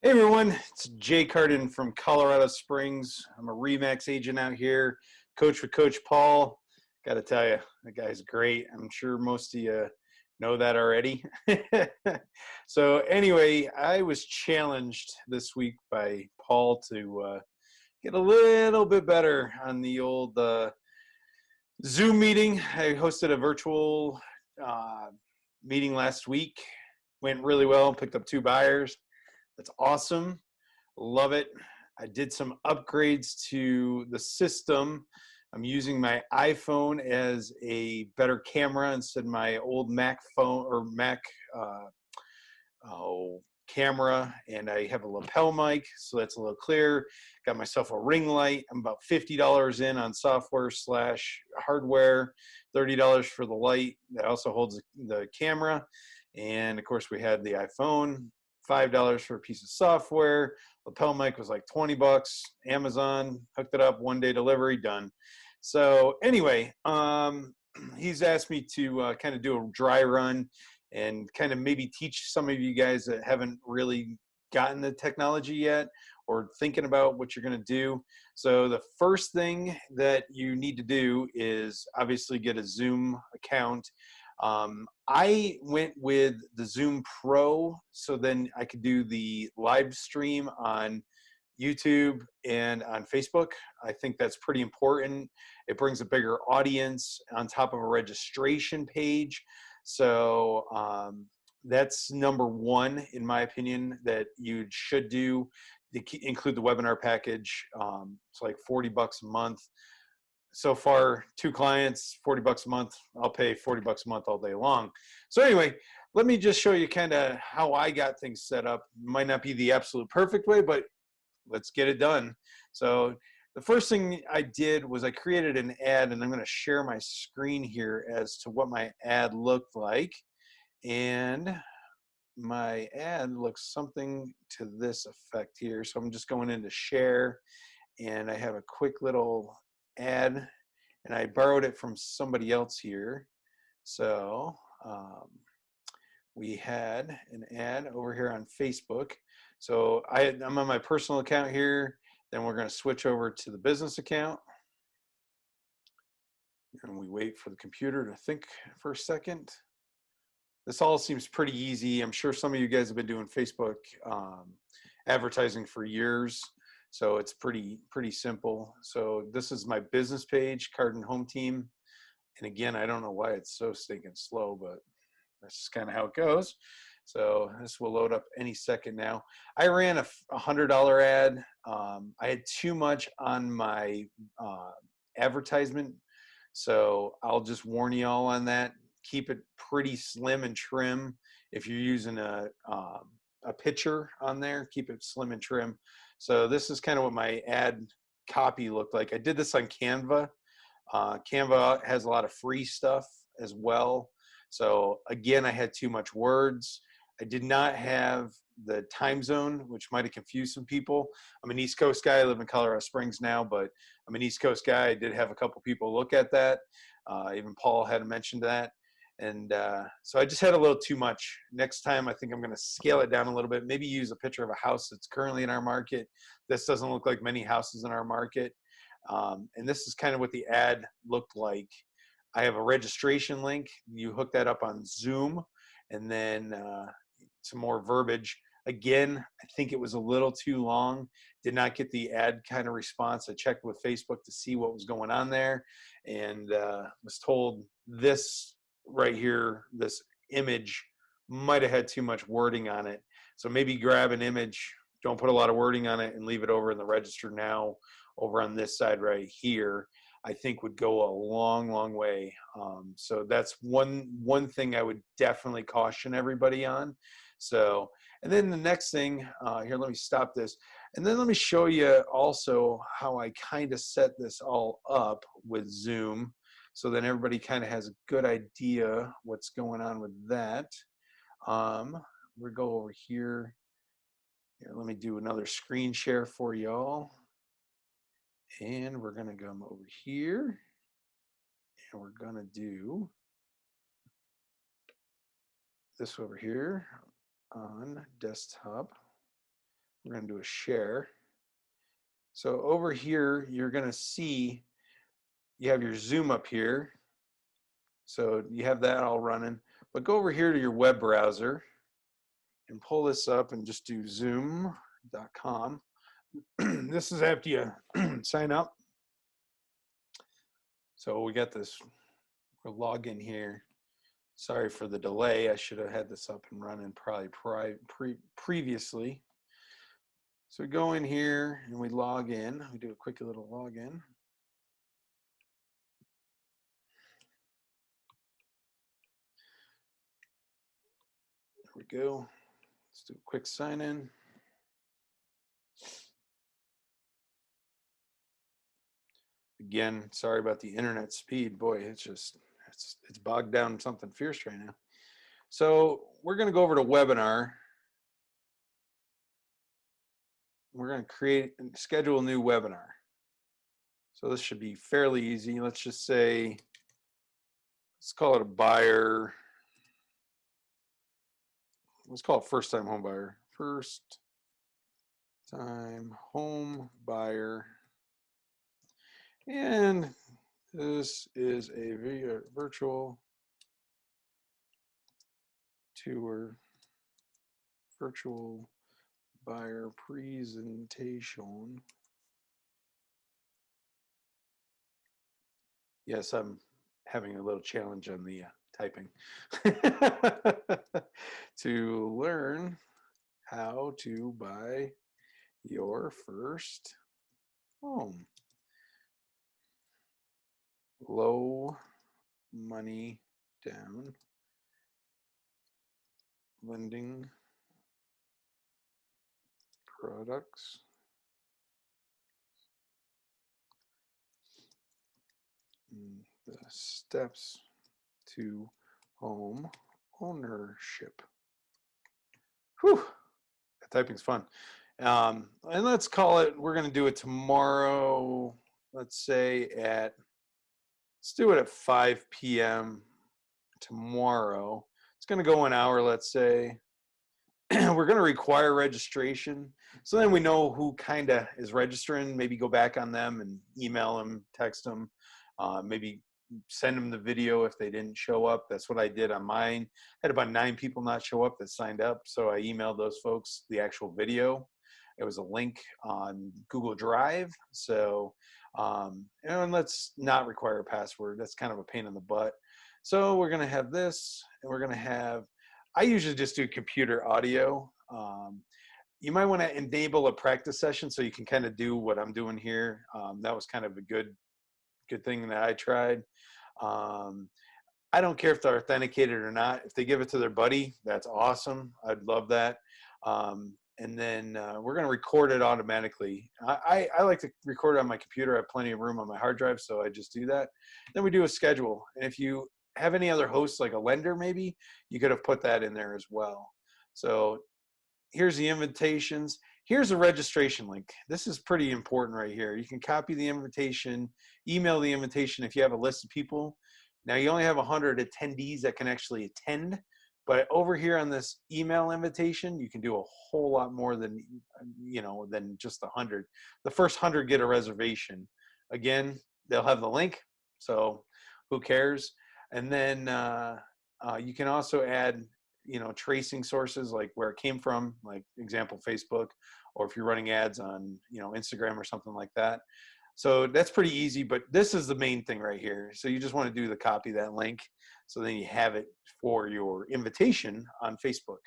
Hey everyone, it's Jay Carden from Colorado Springs. I'm a RE/MAX agent out here, coach with Coach Paul. Got to tell you, the guy's great. I'm sure most of you know that already. So anyway, I was challenged this week by Paul to get a little bit better on the old Zoom meeting. I hosted a virtual uh, meeting last week. Went really well, picked up 2 buyers. That's awesome. Love it. I did some upgrades to the system. I'm using my iPhone as a better camera instead of my old Mac phone or Mac uh, camera, and I have a lapel mic, so that's a little clearer. Got myself a ring light. I'm about $50 in on software slash hardware, $30 for the light that also holds the camera. And of course, we had the iPhone, $5 for a piece of software. Lapel mic was like 20 bucks. Amazon hooked it up, 1-day delivery, done. So anyway, he's asked me to kind of do a dry run and kind of maybe teach some of you guys that haven't really gotten the technology yet or thinking about what you're going to do. So the first thing that you need to do is obviously get a Zoom account. I went with the Zoom Pro, so then I could do the live stream on YouTube and on Facebook. I think that's pretty important. It brings a bigger audience on top of a registration page. So that's number one, in my opinion, that you should do. Include the webinar package. It's like 40 bucks a month. So far, 2 clients, 40 bucks a month. I'll pay 40 bucks a month all day long. So anyway, let me just show you kind of how I got things set up. Might not be the absolute perfect way, but let's get it done. So the first thing I did was I created an ad, and I'm going to share my screen here as to what my ad looked like. And my ad looks something to this effect here. So I'm just going into share, and I have a quick little ad, and I borrowed it from somebody else here. So we had an ad over here on Facebook. So I'm on my personal account here. Then we're going to switch over to the business account. And we wait for the computer to think for a second. This all seems pretty easy. I'm sure some of you guys have been doing Facebook advertising for years. So it's pretty simple. So this is my business page, Carden Home Team. And again, I don't know why it's so stinking slow, but that's just kind of how it goes. So this will load up any second now. I ran a $100 ad. I had too much on my advertisement, so I'll just warn you all on that. Keep it pretty slim and trim. If you're using a picture on there, keep it slim and trim. So this is kind of what my ad copy looked like. I did this on Canva. Canva has a lot of free stuff as well. So again, I had too much words. I did not have the time zone, which might have confused some people. I'm an East Coast guy. I live in Colorado Springs now, but I'm an East Coast guy. I did have a couple people look at that. Even Paul had mentioned that. And so I just had a little too much. Next time, I think I'm going to scale it down a little bit. Maybe use a picture of a house that's currently in our market. This doesn't look like many houses in our market. And this is kind of what the ad looked like. I have a registration link. You hook that up on Zoom, and then some more verbiage. Again, I think it was a little too long. Did not get the ad kind of response. I checked with Facebook to see what was going on there, and was told this right here, this image might have had too much wording on it. So maybe grab an image, don't put a lot of wording on it, and leave it over in the register now over on this side right here. I think would go a long way. So that's one thing I would definitely caution everybody on. So, and then the next thing, here, let me stop this. And then let me show you also how I kind of set this all up with Zoom. So then everybody kind of has a good idea what's going on with that. We'll go over here. Here, let me do another screen share for y'all. And we're going to come over here, and we're going to do this over here on desktop. We're going to do a share. So over here, you're going to see you have your Zoom up here. So you have that all running. But go over here to your web browser and pull this up and just do zoom.com. This is after you sign up. So we got this, we'll log in here. Sorry for the delay. I should have had this up and running probably previously. So we go in here and we log in. We do a quick little login. There we go. Let's do a quick sign in. Again, sorry about the internet speed. Boy, it's bogged down something fierce right now. So we're going to go over to webinar. We're going to create and schedule a new webinar. So this should be fairly easy. Let's just say, let's call it a buyer. Let's call it first time home buyer. First time home buyer. And this is a virtual tour, virtual buyer presentation. Yes, I'm having a little challenge on the typing. To learn how to buy your first home. Low money down. Lending products. The steps to home ownership. Whew, that typing's fun. And let's call it, we're going to do it tomorrow. Let's say let's do it at 5 p.m. tomorrow. It's going to go an hour, let's say. We're going to require registration. So then we know who kind of is registering. Maybe go back on them and email them, text them, maybe send them the video if they didn't show up. That's what I did on mine. I had about 9 people not show up that signed up. So I emailed those folks the actual video. It was a link on Google Drive. So, and let's not require a password. That's kind of a pain in the butt. So we're going to have this, and we're going to have, I usually just do computer audio. You might want to enable a practice session so you can kind of do what I'm doing here. That was kind of a good thing that I tried. I don't care if they're authenticated or not. If they give it to their buddy, that's awesome. I'd love that. And then we're going to record it automatically. I like to record it on my computer. I have plenty of room on my hard drive, so I just do that. Then we do a schedule. And if you have any other hosts, like a lender maybe, you could have put that in there as well. So here's the invitations. Here's a registration link. This is pretty important right here. You can copy the invitation, email the invitation if you have a list of people. Now you only have 100 attendees that can actually attend, but over here on this email invitation, you can do a whole lot more than, than just 100. The first 100 get a reservation. Again, they'll have the link, so who cares? And then you can also add, tracing sources like where it came from, like example, Facebook, or if you're running ads on, Instagram or something like that. So that's pretty easy, but this is the main thing right here. So you just want to do the copy that link. So then you have it for your invitation on Facebook.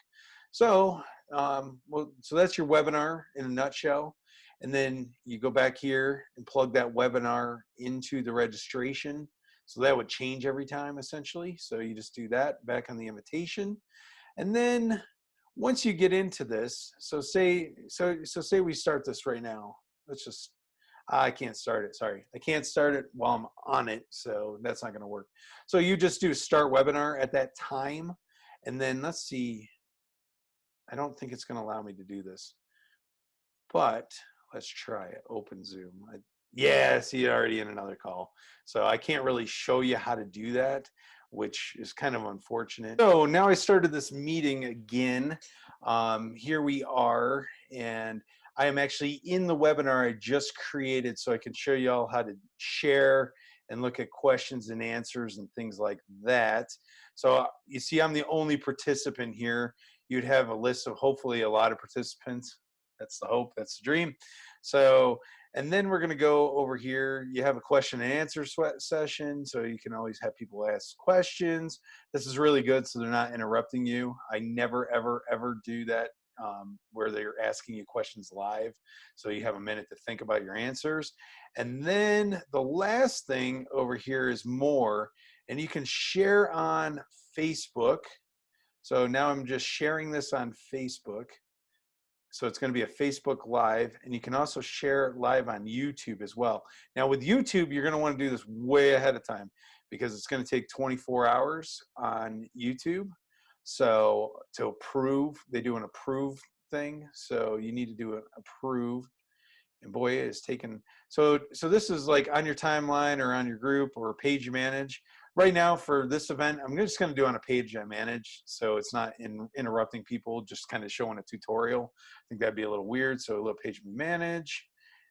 So, so that's your webinar in a nutshell. And then you go back here and plug that webinar into the registration. So that would change every time essentially. So you just do that back on the invitation. And then once you get into this, so say we start this right now. Let's just, I can't start it, sorry. I can't start it while I'm on it, so that's not gonna work. So you just do start webinar at that time, and then let's see, I don't think it's gonna allow me to do this, but let's try it, open Zoom. Yeah, see, already in another call. So I can't really show you how to do that. which is kind of unfortunate. So now I started this meeting again. Here we are, and I am actually in the webinar I just created so I can show you all how to share and look at questions and answers and things like that. So you see I'm the only participant here. You'd have a list of hopefully a lot of participants. That's the hope, that's the dream. So, and then we're gonna go over here. You have a question and answer session, so you can always have people ask questions. This is really good so they're not interrupting you. I never, ever, ever do that where they're asking you questions live. So you have a minute to think about your answers. And then the last thing over here is more, and you can share on Facebook. So now I'm just sharing this on Facebook. So it's going to be a Facebook Live, and you can also share it live on YouTube as well. Now with YouTube, you're going to want to do this way ahead of time because it's going to take 24 hours on YouTube. So to approve, they do an approve thing. So you need to do an approve. And boy, it is taken. So this is like on your timeline or on your group or page you manage. Right now for this event, I'm just going to do on a page I manage, so it's not interrupting people, just kind of showing a tutorial. I think that'd be a little weird. So a little page we manage,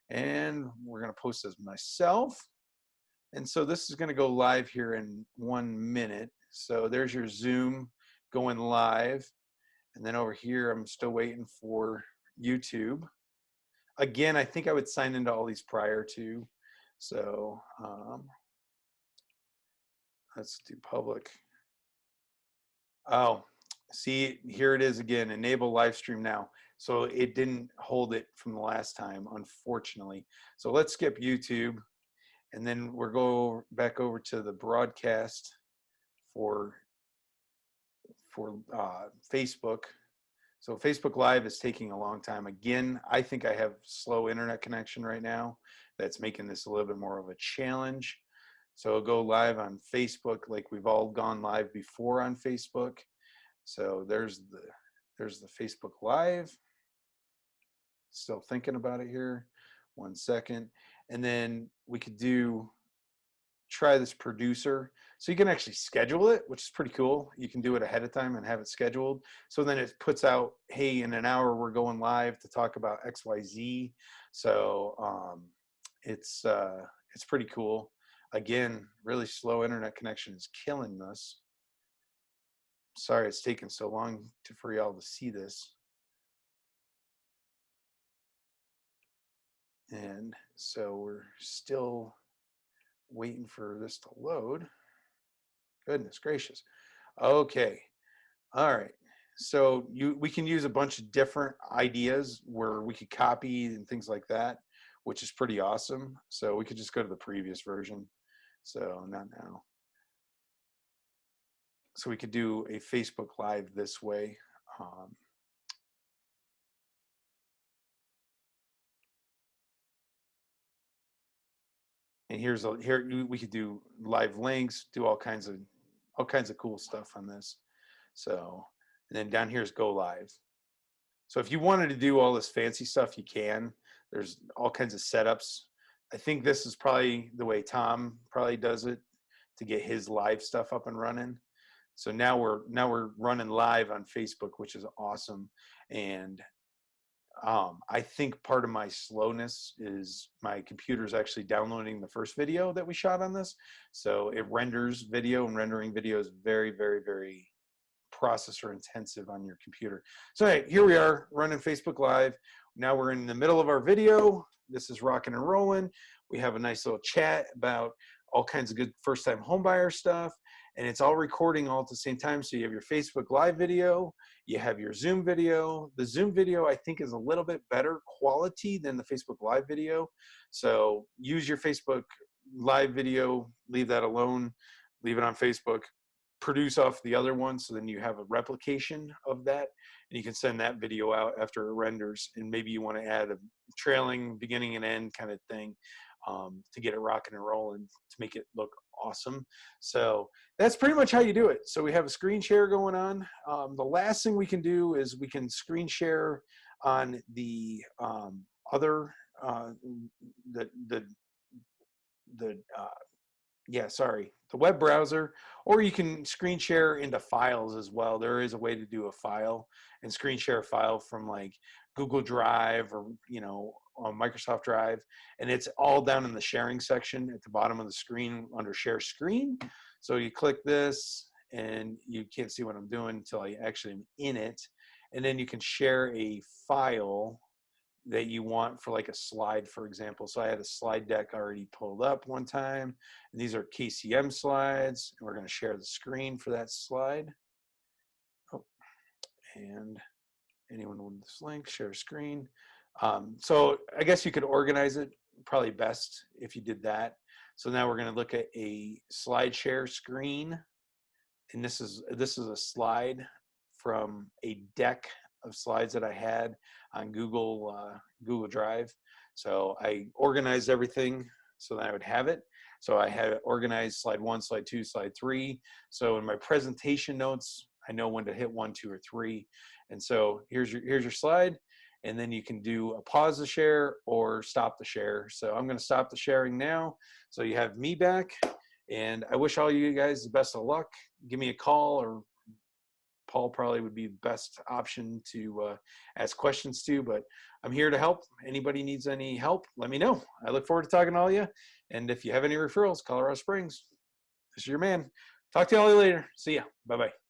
and we're going to post as myself. And so this is going to go live here in 1 minute. So there's your Zoom going live. And then over here, I'm still waiting for YouTube. Again, I think I would sign into all these prior to. So let's do public. Oh, see, here it is again, enable live stream now. So it didn't hold it from the last time, unfortunately. So let's skip YouTube, and then we'll go back over to the broadcast for Facebook. So Facebook Live is taking a long time. Again, I think I have slow internet connection right now. That's making this a little bit more of a challenge. So go live on Facebook like we've all gone live before on Facebook. So there's the Facebook Live. Still thinking about it here. 1 second. And then we could try this producer. So you can actually schedule it, which is pretty cool. You can do it ahead of time and have it scheduled. So then it puts out, hey, in an hour, we're going live to talk about XYZ. So it's pretty cool. Again, really slow internet connection is killing us. Sorry it's taken so long for y'all to see this. And so we're still waiting for this to load. Goodness gracious. Okay. All right. So we can use a bunch of different ideas where we could copy and things like that, which is pretty awesome. So we could just go to the previous version. So not now. So we could do a Facebook Live this way. And here we could do live links, do all kinds of cool stuff on this. So, and then down here is go live. So if you wanted to do all this fancy stuff, you can. There's all kinds of setups. I think this is probably the way Tom probably does it to get his live stuff up and running. So now we're running live on Facebook, which is awesome. And I think part of my slowness is my computer's actually downloading the first video that we shot on this. So it renders video, and rendering video is very, very, very processor intensive on your computer. So hey, here we are running Facebook Live. Now we're in the middle of our video. This is rocking and rolling. We have a nice little chat about all kinds of good first-time homebuyer stuff, and it's all recording all at the same time. So you have your Facebook Live video, you have your Zoom video. The Zoom video, I think, is a little bit better quality than the Facebook Live video. So use your Facebook Live video, leave that alone, leave it on Facebook, produce off the other one, so then you have a replication of that, and you can send that video out after it renders. And maybe you want to add a trailing beginning and end kind of thing to get it rocking and rolling to make it look awesome. So that's pretty much how you do it. So we have a screen share going on. The last thing we can do is we can screen share on the other the yeah, sorry, the web browser, or you can screen share into files as well. There is a way to do a file and screen share a file from like Google Drive or, on Microsoft Drive, and it's all down in the sharing section at the bottom of the screen under share screen. So you click this and you can't see what I'm doing until I actually am in it. And then you can share a file that you want for like a slide, for example. So I had a slide deck already pulled up one time, and these are KCM slides, and we're going to share the screen for that slide. Oh, and anyone with this link, share screen. So I guess you could organize it probably best if you did that. So now we're going to look at a slide share screen, and this is a slide from a deck of slides that I had on Google Drive. So I organized everything so that I would have it. So I had it organized slide 1, slide 2, slide 3. So in my presentation notes, I know when to hit 1, 2, or 3. And so here's your slide, and then you can do a pause the share or stop the share. So I'm going to stop the sharing now. So you have me back, and I wish all you guys the best of luck. Give me a call, or Paul probably would be the best option to ask questions to, but I'm here to help. Anybody needs any help, let me know. I look forward to talking to all of you. And if you have any referrals, Colorado Springs, this is your man. Talk to you all later. See ya. Bye-bye.